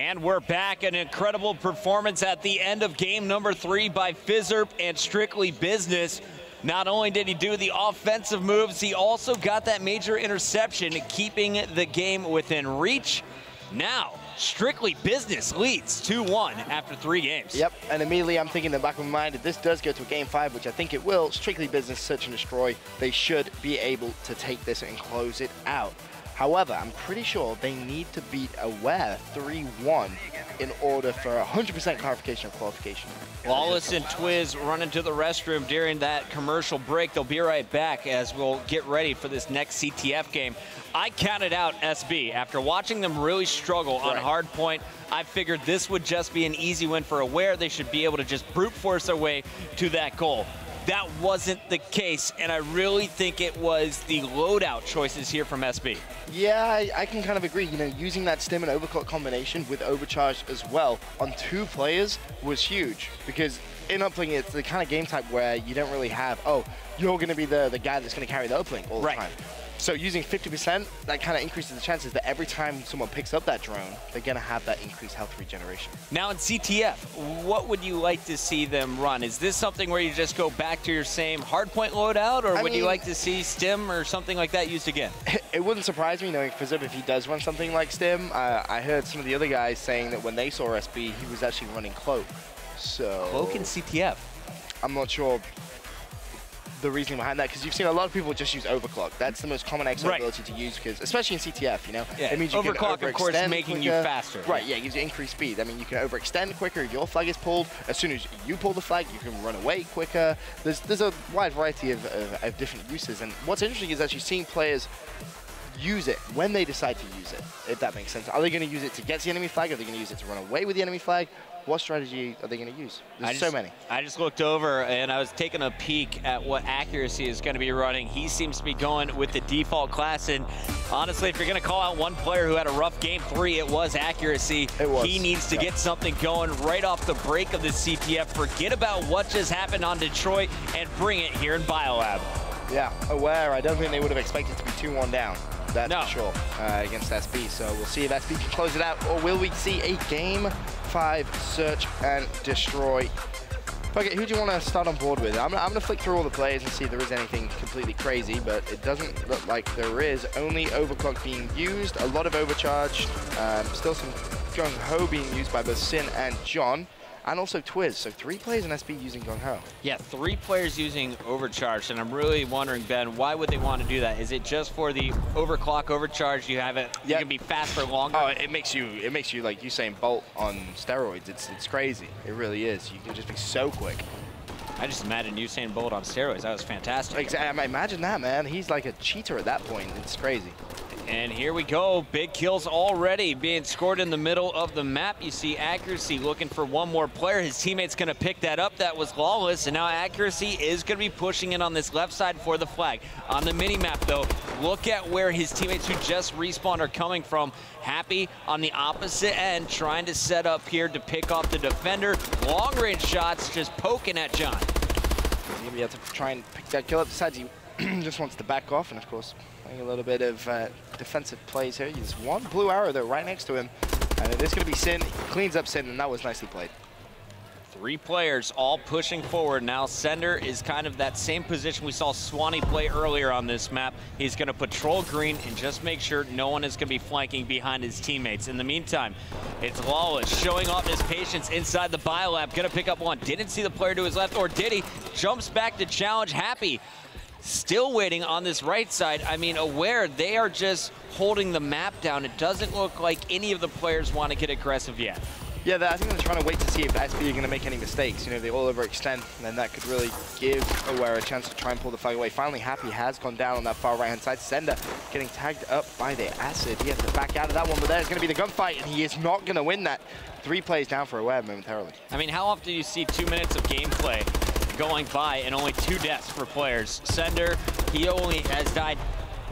And we're back. An incredible performance at the end of game number 3 by Fizzerp and Strictly Business. Not only did he do the offensive moves, he also got that major interception, keeping the game within reach. Now, Strictly Business leads 2-1 after 3 games. Yep, and immediately I'm thinking in the back of my mind, if this does go to a game 5, which I think it will, Strictly Business search and destroy, they should be able to take this and close it out. However, I'm pretty sure they need to beat Aware 3-1 in order for 100% clarification of qualification. Lawless and Twiz run into the restroom during that commercial break. They'll be right back as we'll get ready for this next CTF game. I counted out SB. After watching them really struggle on hard point, I figured this would just be an easy win for Aware. They should be able to just brute force their way to that goal. That wasn't the case, and I really think it was the loadout choices here from SB. Yeah, I can kind of agree. You know, using that stim and overclock combination with overcharge as well on 2 players was huge, because in uplink, it's the kind of game type where you don't really have, oh, you're going to be the guy that's going to carry the uplink all the time. So using 50%, that kind of increases the chances that every time someone picks up that drone, they're going to have that increased health regeneration. Now in CTF, what would you like to see them run? Is this something where you just go back to your same hardpoint loadout, or would you like to see stim or something like that used again? It wouldn't surprise me knowing Fizzerp if he does run something like stim. I heard some of the other guys saying that when they saw SB, he was actually running cloak. So cloak in CTF? I'm not sure the reasoning behind that, because you've seen a lot of people just use overclock. That's the most common XO ability to use, because especially in CTF, you know, it means you overclock, can of course, making you faster. Right, yeah, it gives you increased speed. I mean, you can overextend quicker if your flag is pulled. As soon as you pull the flag, you can run away quicker. There's a wide variety of different uses, and what's interesting is actually seeing players use it when they decide to use it, if that makes sense. Are they going to use it to get the enemy flag? Are they going to use it to run away with the enemy flag? What strategy are they going to use? There's so many. I just looked over and I was taking a peek at what accuracy is going to be running. He seems to be going with the default class, and honestly, if you're going to call out one player who had a rough game 3, it was accuracy. It was. He needs to get something going right off the break of the CTF. Forget about what just happened on Detroit and bring it here in Biolab. Yeah, Aware, I don't think they would have expected to be 2-1 down. That's for sure, against SB. So we'll see if SB can close it out, or will we see a game 5 search and destroy? Okay, who do you want to start on board with? I'm going to flick through all the players and see if there is anything completely crazy, but it doesn't look like there is. Only overclock being used, a lot of overcharge, still some gung-ho being used by both Sin and John. And also Twiz, so 3 players in SB using gung-ho. Yeah, 3 players using overcharge, and I'm really wondering, Ben, why would they want to do that? Is it just for the overclock overcharge? You have it, you can be fast for longer. Oh, it makes you like Usain Bolt on steroids. It's crazy. It really is. You can just be so quick. I just imagined Usain Bolt on steroids. That was fantastic. Exactly. Imagine that, man. He's like a cheater at that point. It's crazy. And here we go, big kills already being scored in the middle of the map. You see Accuracy looking for one more player. His teammate's gonna pick that up. That was Lawless, and now Accuracy is gonna be pushing in on this left side for the flag. On the mini-map though, look at where his teammates who just respawned are coming from. Happy on the opposite end, trying to set up here to pick off the defender. Long-range shots just poking at John. He's gonna be able to try and pick that kill up. Besides, he just wants to back off, and of course, playing a little bit of defensive plays here. There's one blue arrow though right next to him, and it is going to be Sin. He cleans up Sin, and that was nicely played. 3 players all pushing forward. Now Sender is kind of that same position we saw Swanee play earlier on this map. He's going to patrol green and just make sure no one is going to be flanking behind his teammates. In the meantime, it's Lawless showing off his patience inside the biolab. Going to pick up one. Didn't see the player to his left, or did he? Jumps back to challenge. Happy still waiting on this right side. I mean, Aware, they are just holding the map down. It doesn't look like any of the players want to get aggressive yet. Yeah, I think they're trying to wait to see if SB are going to make any mistakes. You know, they all overextend, and then that could really give Aware a chance to try and pull the flag away. Finally, Happy has gone down on that far right-hand side. Sender getting tagged up by the acid. He has to back out of that one, but there's going to be the gunfight, and he is not going to win that. 3 plays down for Aware momentarily. I mean, how often do you see 2 minutes of gameplay going by and only 2 deaths for players? Sender, he only has died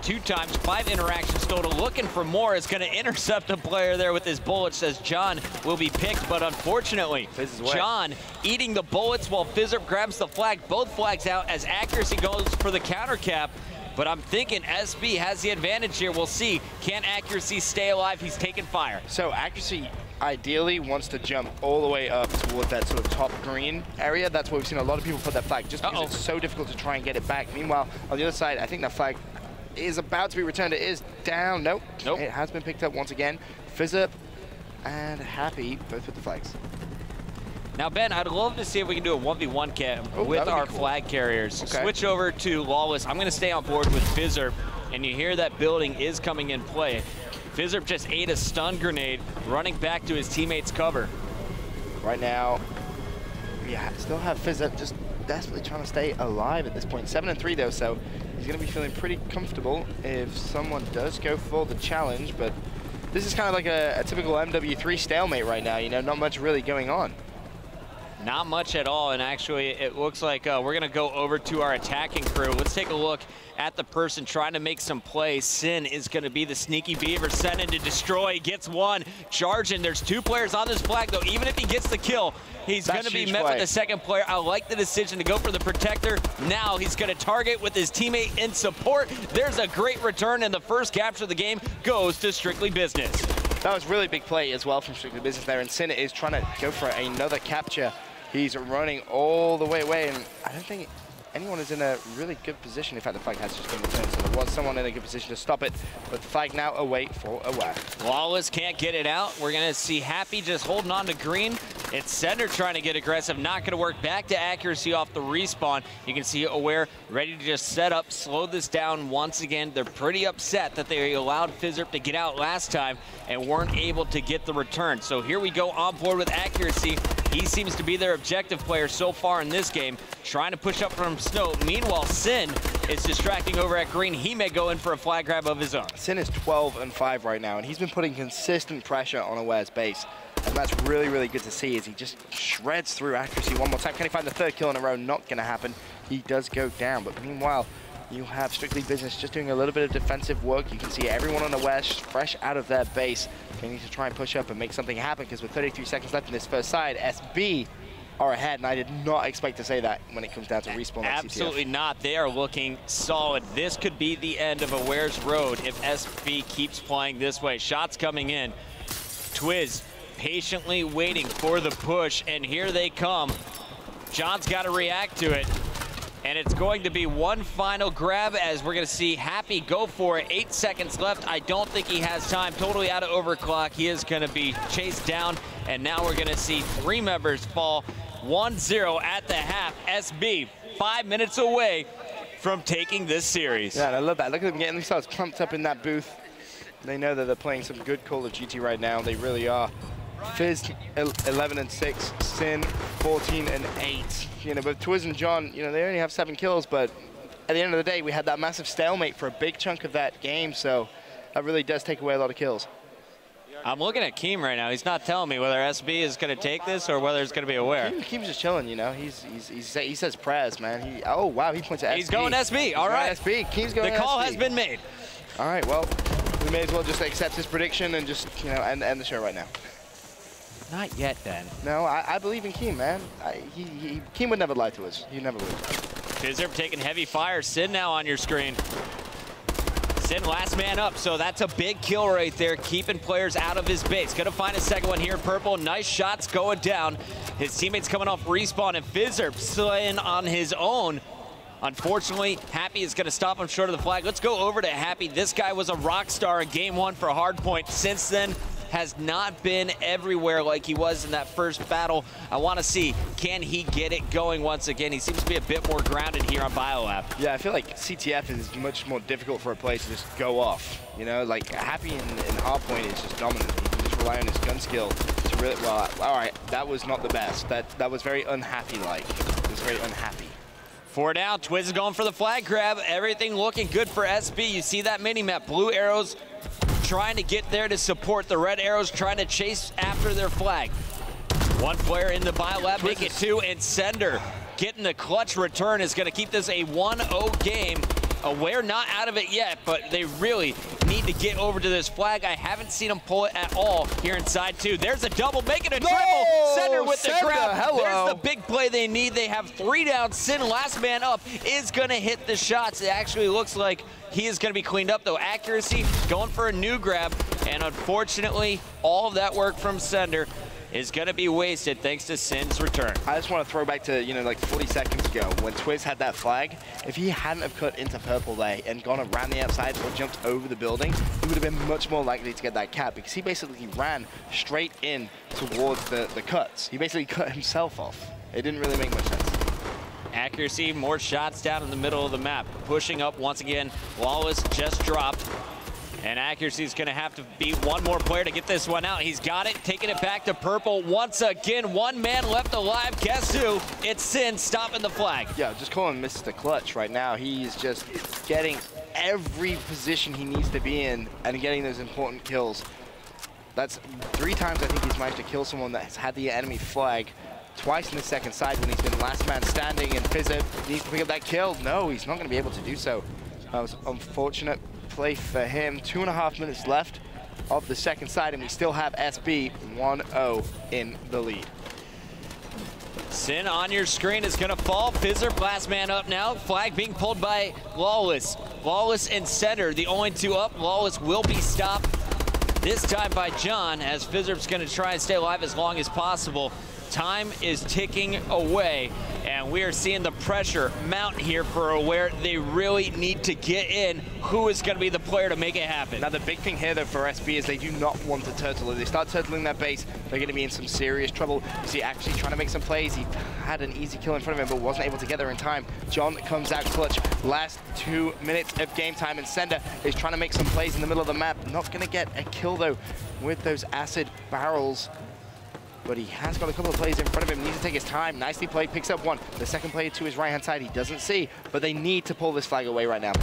2 times, 5 interactions total. Looking for more, is going to intercept a player there with his bullets as John will be picked, but unfortunately, John eating the bullets while Fizzerp grabs the flag. Both flags out as Accuracy goes for the counter cap. But I'm thinking SB has the advantage here. We'll see. Can Accuracy stay alive? He's taking fire. So Accuracy, ideally wants to jump all the way up toward that sort of top green area. That's where we've seen a lot of people put their flag, just because it's so difficult to try and get it back. Meanwhile, on the other side, I think that flag is about to be returned. It is down. Nope. It has been picked up once again. Fizzurp and Happy both with the flags. Now, Ben, I'd love to see if we can do a 1v1 cam with our flag carriers. Okay. Switch over to Lawless. I'm going to stay on board with Fizzurp, and you hear that building is coming in play. Fizzurp just ate a stun grenade, running back to his teammate's cover. Right now, we still have Fizzurp just desperately trying to stay alive at this point. 7-3 though, so he's going to be feeling pretty comfortable if someone does go for the challenge, but this is kind of like a typical MW3 stalemate right now, you know, not much really going on. Not much at all, and actually it looks like we're going to go over to our attacking crew. Let's take a look at the person trying to make some plays. Sin is going to be the sneaky beaver sent in to destroy. Gets one, charging. There's two players on this flag, though. Even if he gets the kill, he's going to be met with the second player. I like the decision to go for the protector. Now he's going to target with his teammate in support. There's a great return, and the first capture of the game goes to Strictly Business. That was really big play as well from Strictly Business there, and Sin is trying to go for another capture. He's running all the way away, and I don't think anyone is in a really good position. In fact, the flag has just been returned, so there was someone in a good position to stop it, but the flag now away for a whack. Lawless can't get it out. We're going to see Happy just holding on to green. It's Sender trying to get aggressive, not going to work. Back to accuracy off the respawn. You can see Aware ready to just set up, slow this down once again. They're pretty upset that they allowed Fizzurp to get out last time and weren't able to get the return. So here we go on board with accuracy. He seems to be their objective player so far in this game, trying to push up from Snow. Meanwhile, Sin is distracting over at green. He may go in for a flag grab of his own. Sin is 12-5 right now, and he's been putting consistent pressure on Aware's base. And that's really, really good to see as he just shreds through accuracy one more time. Can he find the third kill in a row? Not going to happen. He does go down, but meanwhile, you have Strictly Business just doing a little bit of defensive work. You can see everyone on the west fresh out of their base. They need to try and push up and make something happen, because with 33 seconds left in this first side, SB are ahead, and I did not expect to say that when it comes down to respawn. Absolutely not. They are looking solid. This could be the end of Aware's road if SB keeps playing this way. Shots coming in. Twiz patiently waiting for the push, and here they come. John's got to react to it. And it's going to be one final grab as we're going to see Happy go for it. 8 seconds left. I don't think he has time. Totally out of overclock. He is going to be chased down. And now we're going to see 3 members fall 1-0 at the half. SB 5 minutes away from taking this series. Yeah, I love that. Look at them getting themselves pumped up in that booth. They know that they're playing some good Call of Duty right now. They really are. Fizz 11-6, Sin 14-8. You know, but Twiz and John, you know, they only have 7 kills, but at the end of the day, we had that massive stalemate for a big chunk of that game, so that really does take away a lot of kills. I'm looking at Keem right now. He's not telling me whether SB is going to take this or whether it's going to be Aware. Keem's just chilling, you know. He says prayers, man. Oh wow, he points at SB. He's going SB. All right. SB. Keem's going. The call SB. has been made. All right. Well, we may as well just accept his prediction and just, you know, end the show right now. Not yet, Ben. No, I believe in Keem, man. Keem would never lie to us. He never would. Fizzurp taking heavy fire. Sin now on your screen. Sin last man up, so that's a big kill right there, keeping players out of his base. Gonna find a second one here, purple. Nice shots going down. His teammates coming off respawn, and Fizzurp slaying on his own. Unfortunately, Happy is going to stop him short of the flag. Let's go over to Happy. This guy was a rock star in game 1 for Hardpoint. Since then, has not been everywhere like he was in that first battle. I want to see, can he get it going once again? He seems to be a bit more grounded here on BioLab. Yeah, I feel like CTF is much more difficult for a player to just go off. You know, like Happy in Hardpoint is just dominant. He can just rely on his gun skill to really, well, all right, that was not the best. That was very unhappy-like. It was very unhappy. 4 down, Twiz is going for the flag grab. Everything looking good for SB. You see that mini-map, blue arrows trying to get there to support, the red arrows trying to chase after their flag. One player in the BioLab, make it 2, and Sender getting the clutch return is going to keep this a 1-0 game. Aware not out of it yet, but they really need to get over to this flag. I haven't seen them pull it at all here inside two. There's a double, making a triple. Center with the grab. Hello. There's the big play they need. They have 3 down. Sin, last man up, is going to hit the shots. It actually looks like he is going to be cleaned up, though. Accuracy going for a new grab, and unfortunately, all of that work from Sender is going to be wasted thanks to Sin's return. I just want to throw back to, like 40 seconds ago when Twiz had that flag. If he hadn't have cut into purple there and gone around the outside or jumped over the building, he would have been much more likely to get that cap because he basically ran straight in towards the cuts. He basically cut himself off. It didn't really make much sense. Accuracy, more shots down in the middle of the map. Pushing up once again. Lawless just dropped. And Accuracy is going to have to beat one more player to get this one out. He's got it, taking it back to purple once again. One man left alive. Guess who? It's Sin stopping the flag. Yeah, just call him Mr. Clutch right now. He's just getting every position he needs to be in and getting those important kills. That's 3 times I think he's managed to kill someone that has had the enemy flag. Twice in the second side when he's been last man standing, and Fizzer needs to pick up that kill. No, he's not going to be able to do so. That was unfortunate play for him. 2.5 minutes left of the second side, and we still have SB 1-0 in the lead. Sin on your screen is going to fall. Fizzer, last man up now. Flag being pulled by Lawless. Lawless and Center, the only 2 up. Lawless will be stopped this time by John, as Fizzer's going to try and stay alive as long as possible. Time is ticking away, and we are seeing the pressure mount here for Aware. They really need to get in. Who is going to be the player to make it happen? Now, the big thing here, though, for SB is they do not want to turtle. If they start turtling that base, they're going to be in some serious trouble. You see, actually trying to make some plays. He had an easy kill in front of him, but wasn't able to get there in time. John comes out clutch. Last 2 minutes of game time, and Sender is trying to make some plays in the middle of the map. Not going to get a kill, though, with those acid barrels. But he has got a couple of plays in front of him. Needs to take his time. Nicely played. Picks up one. The second player to his right-hand side he doesn't see. But they need to pull this flag away right now.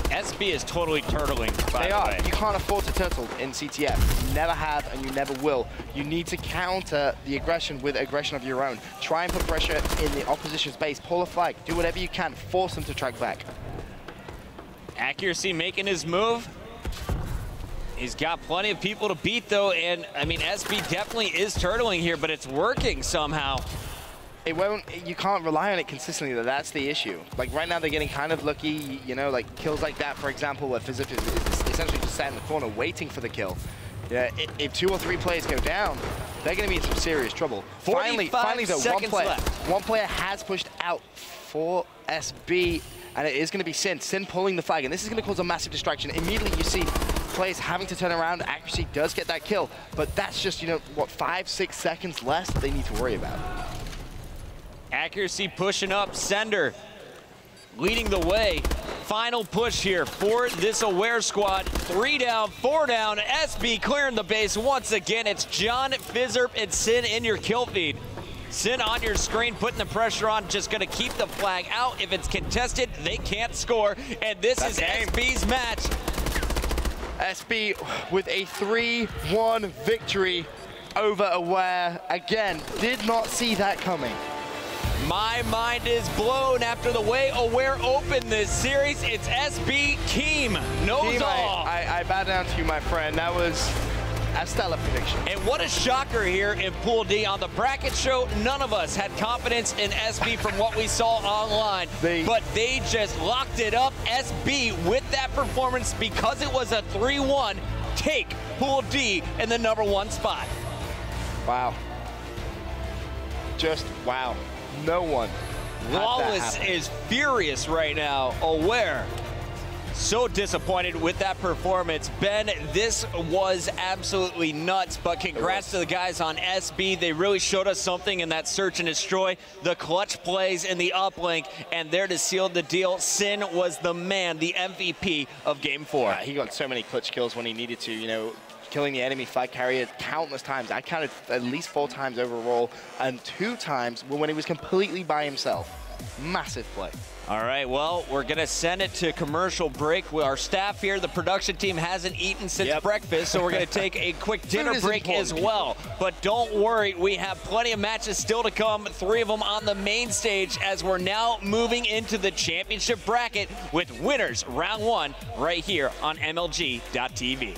SB is totally turtling, by the way. You can't afford to turtle in CTF. You never have, and you never will. You need to counter the aggression with aggression of your own. Try and put pressure in the opposition's base. Pull a flag. Do whatever you can. Force them to track back. Accuracy making his move. He's got plenty of people to beat, though, and, I mean, SB definitely is turtling here, but it's working somehow. It won't, you can't rely on it consistently, though. That's the issue. Like, right now, they're getting kind of lucky, like kills like that, for example, where Fizzer is essentially just sat in the corner waiting for the kill. Yeah, if 2 or 3 players go down, they're going to be in some serious trouble. Finally, though, one player has pushed out for SB, and it is going to be Sin. Sin pulling the flag, and this is going to cause a massive distraction. Immediately, you see players having to turn around. Accuracy does get that kill, but that's just, 5-6 seconds less that they need to worry about. Accuracy pushing up. Sender leading the way. Final push here for this Aware squad. 3 down, 4 down. SB clearing the base once again. It's John, Fizzer, and Sin in your kill feed. Sin on your screen, putting the pressure on, just going to keep the flag out. If it's contested, they can't score. And this is SB's match. SB with a 3-1 victory over Aware. Again, did not see that coming. My mind is blown after the way Aware opened this series. It's SB Keem. Knows all. I bow down to you, my friend. That was a stellar prediction. And what a shocker here in Pool D. On the bracket show, none of us had confidence in SB from what we saw online. But they just locked it up. SB, with that performance, because it was a 3-1, take Pool D in the #1 spot. Wow. Just wow. No one. Lawless is furious right now. Aware. So disappointed with that performance. Ben, this was absolutely nuts, but congrats to the guys on SB. They really showed us something in that search and destroy. The clutch plays in the uplink, and there to seal the deal. Sin was the man, the MVP of Game 4. He got so many clutch kills when he needed to, killing the enemy flag carrier countless times. I counted at least 4 times overall, and 2 times when he was completely by himself. Massive play. All right, well, we're going to send it to commercial break. Our staff here, the production team, hasn't eaten since breakfast, so we're going to take a quick dinner break as well. But don't worry, we have plenty of matches still to come, 3 of them on the main stage, as we're now moving into the championship bracket with winners round 1 right here on MLG.TV.